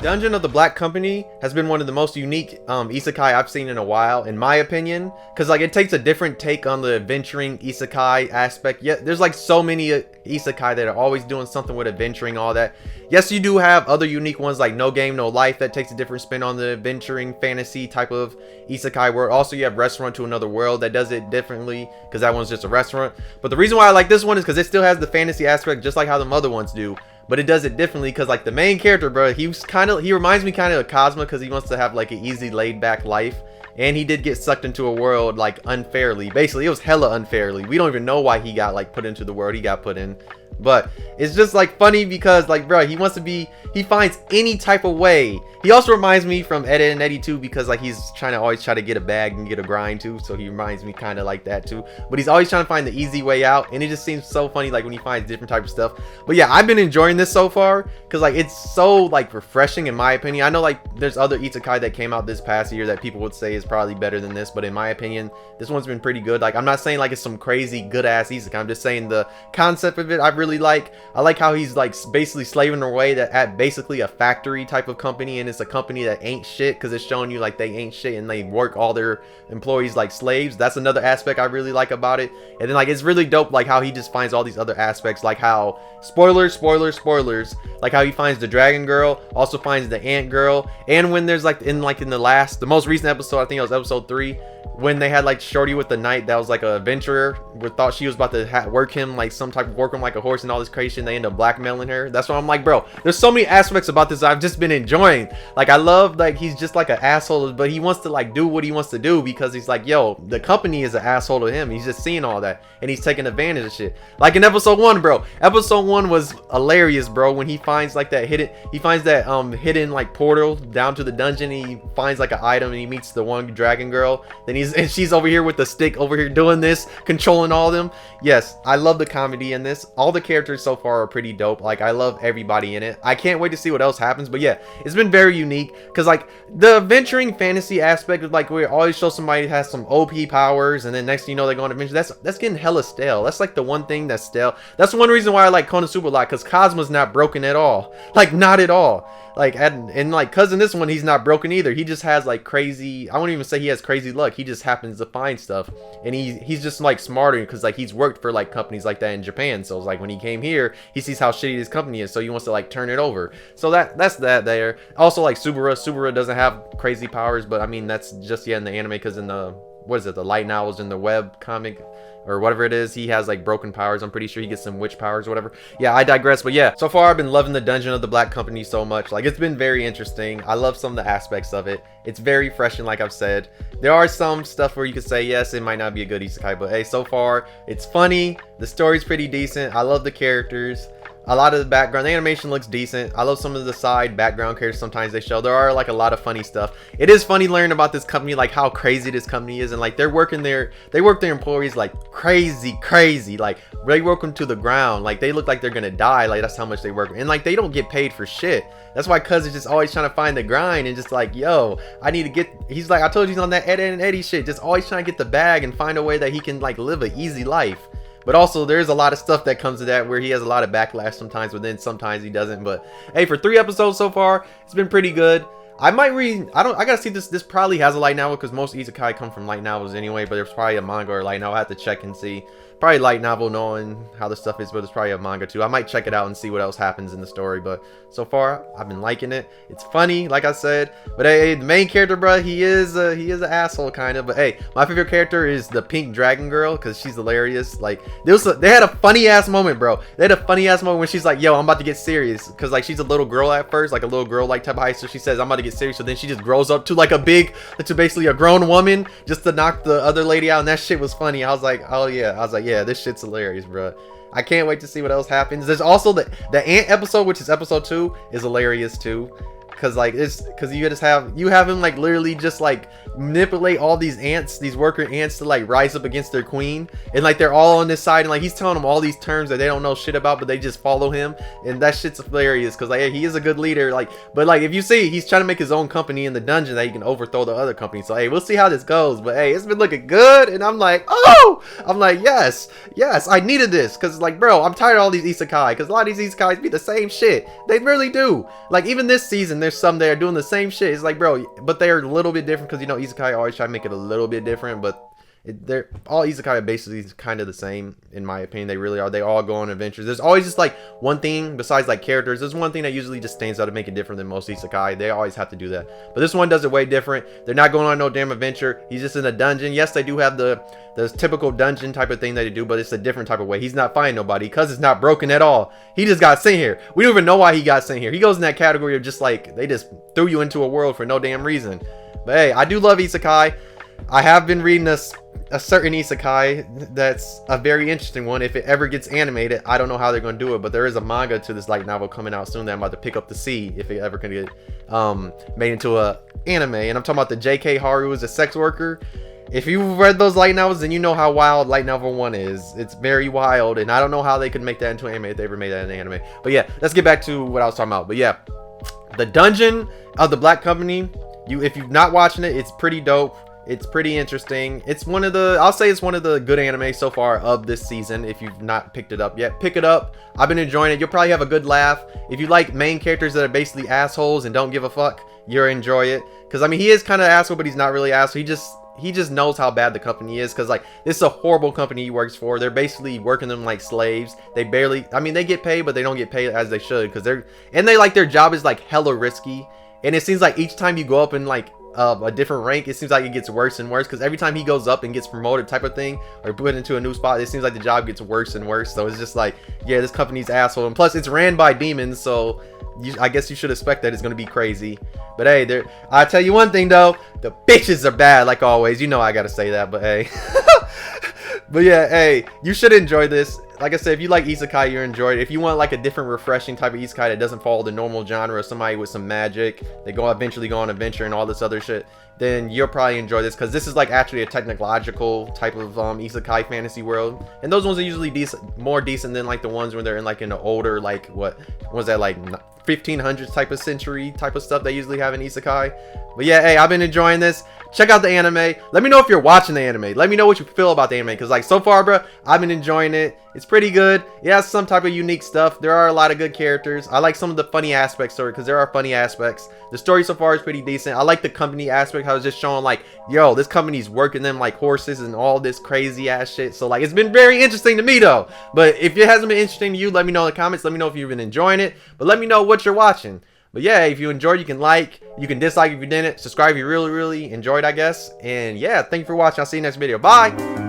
Dungeon of the Black Company has been one of the most unique isekai I've seen in a while, in my opinion, because like it takes a different take on the adventuring isekai aspect. Yeah, there's like so many isekai that are always doing something with adventuring, all that. Yes, you do have other unique ones like No Game No Life that takes a different spin on the adventuring fantasy type of isekai world. Also, you have Restaurant to Another World that does it differently because that one's just a restaurant. But the reason why I like this one is because it still has the fantasy aspect just like how the other ones do. But it does it differently because like the main character, bro, he reminds me kind of of Cosmo because he wants to have like an easy laid back life. And he did get sucked into a world like unfairly. Basically, it was hella unfairly. We don't even know why he got like put into the world he got put in. But it's just like funny because like, bro, he finds any type of way. He also reminds me from Ed, Edd n Eddy too, because like he's trying to always try to get a bag and get a grind too. So he reminds me kind of like that too. But he's always trying to find the easy way out. And it just seems so funny like when he finds different type of stuff. But yeah, I've been enjoying this so far because like it's so like refreshing in my opinion. I know like there's other isekai that came out this past year that people would say is probably better than this. But in my opinion, this one's been pretty good. Like I'm not saying like it's some crazy good ass isekai. I'm just saying the concept of it I really like. I like how he's like basically slaving away at basically a factory type of company, and it's a company that ain't shit because it's showing you like they ain't shit and they work all their employees like slaves. That's another aspect I really like about it. And then like it's really dope like how he just finds all these other aspects, like how spoilers, like how he finds the dragon girl, also finds the ant girl. And when there's like in the most recent episode, I think it was episode 3, when they had like Shorty with the knight that was like a adventurer, thought she was about to work him like some type of work him like a horse and all this crazy shit, and they end up blackmailing her. That's why I'm like, bro, there's so many aspects about this I've just been enjoying. Like I love like he's just like an asshole, but he wants to like do what he wants to do because he's like, yo, the company is an asshole to him. He's just seeing all that and he's taking advantage of shit. Like in episode 1, bro, episode 1 was hilarious, bro, when he finds like that hidden like portal down to the dungeon. He finds like an item and he meets the one dragon girl. Then she's over here with the stick over here doing this, controlling all of them. Yes, I love the comedy in this. All the characters so far are pretty dope. Like I love everybody in it. I can't wait to see what else happens. But yeah, it's been very unique because like the adventuring fantasy aspect of like we always show somebody has some OP powers and then next thing you know they're going to adventure. That's getting hella stale. That's like the one thing that's stale. That's one reason why I like Konosuba a lot, because Cosmo's not broken at all. Like not at all. Like and like cuz in this one he's not broken either. He just has like crazy, I won't even say he has crazy luck. He just happens to find stuff, and he's just like smarter because like he's worked for like companies like that in Japan. So it's like when he came here, he sees how shitty this company is, so he wants to like turn it over. So that's that there. Also like Subura doesn't have crazy powers, but I mean that's just in the anime, because in the the light novels in the web comic or whatever it is, he has like broken powers. I'm pretty sure he gets some witch powers or whatever. Yeah, I digress. But yeah, so far I've been loving the Dungeon of the Black Company so much. Like it's been very interesting. I love some of the aspects of it. It's very fresh, and like I've said, there are some stuff where you could say yes, it might not be a good isekai, but hey, so far it's funny. The story's pretty decent. I love the characters. A lot of the background, the animation looks decent. I love some of the side background characters sometimes they show. There are like a lot of funny stuff. It is funny learning about this company, like how crazy this company is, and like they work their employees like crazy. Like they work them to the ground. Like they look like they're gonna die. Like that's how much they work, and like they don't get paid for shit. That's why Cuz is just always trying to find the grind and just like, yo, I need to get. He's like, I told you he's on that Ed, Edd n Eddy shit. Just always trying to get the bag and find a way that he can like live an easy life. But also there's a lot of stuff that comes to that where he has a lot of backlash sometimes, but then sometimes he doesn't. But hey, for 3 episodes so far, it's been pretty good. I might read, I gotta see this probably has a light novel because most isekai come from light novels anyway, but there's probably a manga or light novel. I have to check and see. Probably light novel knowing how the stuff is, but there's probably a manga too. I might check it out and see what else happens in the story, but so far I've been liking it. It's funny, like I said. But hey, the main character, bro, he is an asshole kind of. But hey, my favorite character is the pink dragon girl because she's hilarious. Like they had a funny ass moment, bro. They had a funny ass moment when she's like, yo, I'm about to get serious, because like she's a little girl at first, like a little girl like type of height. So she says, I'm about to get serious. So then she just grows up to like to basically a grown woman just to knock the other lady out, and that shit was funny. I was like, oh yeah. I was like, yeah, this shit's hilarious, bro. I can't wait to see what else happens. There's also the ant episode, which is episode 2, is hilarious too. Cause like you just have him like literally just like manipulate all these ants, these worker ants, to like rise up against their queen, and like they're all on this side, and like he's telling them all these terms that they don't know shit about, but they just follow him, and that shit's hilarious because like he is a good leader. Like, but like if you see, he's trying to make his own company in the dungeon that he can overthrow the other company. So hey, we'll see how this goes. But hey, it's been looking good, and I'm like, yes, I needed this because like, bro, I'm tired of all these isekai, because a lot of these isekais be the same shit. They really do. Like even this season. and there's some that are doing the same shit. It's like, bro, but they're a little bit different because, you know, Isekai always try to make it a little bit different, but they're all Isekai are basically kind of the same, in my opinion. They really are. They all go on adventures. There's always just like one thing besides like characters. There's one thing that usually just stands out to make it different than most Isekai. They always have to do that. But this one does it way different. They're not going on no damn adventure. He's just in a dungeon. Yes, they do have the typical dungeon type of thing that they do, but it's a different type of way. He's not fighting nobody because it's not broken at all. He just got sent here. We don't even know why he got sent here. He goes in that category of just like they just threw you into a world for no damn reason. But hey, I do love Isekai. I have been reading a certain Isekai that's a very interesting one. If it ever gets animated, I don't know how they're going to do it, but there is a manga to this light novel coming out soon that I'm about to pick up to see if it ever can get made into a anime. And I'm talking about the JK Haru is a sex worker. If you've read those light novels, then you know how wild light novel 1 is. It's very wild, and I don't know how they could make that into an anime if they ever made that in an anime. But yeah, let's get back to what I was talking about. But yeah, the Dungeon of the Black Company, if you're not watching it, it's pretty dope. It's pretty interesting. It's one of the, I'll say it's one of the good anime so far of this season. If you've not picked it up yet, pick it up. I've been enjoying it. You'll probably have a good laugh. If you like main characters that are basically assholes and don't give a fuck, you'll enjoy it. Because I mean, he is kind of asshole, but he's not really asshole. He just knows how bad the company is, because like this is a horrible company he works for. They're basically working them like slaves. They barely, I mean, they get paid, but they don't get paid as they should, because they like their job is like hella risky. And it seems like each time you go up in like a different rank, it seems like it gets worse and worse, because every time he goes up and gets promoted type of thing or put into a new spot, it seems like the job gets worse and worse. So it's just like, yeah, this company's asshole, and plus it's ran by demons, so I guess you should expect that it's gonna be crazy. But hey, I'll tell you one thing though, the bitches are bad like always. You know I gotta say that, but hey. But yeah, hey, you should enjoy this. Like I said, if you like Isekai, you'll enjoy it. If you want like a different, refreshing type of Isekai that doesn't follow the normal genre of somebody with some magic, they eventually go on an adventure and all this other shit, then you'll probably enjoy this, because this is like actually a technological type of Isekai fantasy world. And those ones are usually more decent than like the ones when they're in like in the older, like what was that, like 1500s type of century type of stuff they usually have in Isekai. But yeah, hey, I've been enjoying this. Check out the anime. Let me know if you're watching the anime. Let me know what you feel about the anime, because like so far, bro, I've been enjoying it. It's pretty good. It has some type of unique stuff. There are a lot of good characters. I like some of the funny aspects of it, because there are funny aspects. The story so far is pretty decent. I like the company aspect, how it's just showing like, yo, this company's working them like horses and all this crazy ass shit. So like, it's been very interesting to me though. But if it hasn't been interesting to you, let me know in the comments. Let me know if you've been enjoying it. But let me know what you're watching. But yeah, if you enjoyed, you can like, you can dislike if you didn't, subscribe if you really enjoyed, I guess. And yeah, thank you for watching. I'll see you next video. Bye.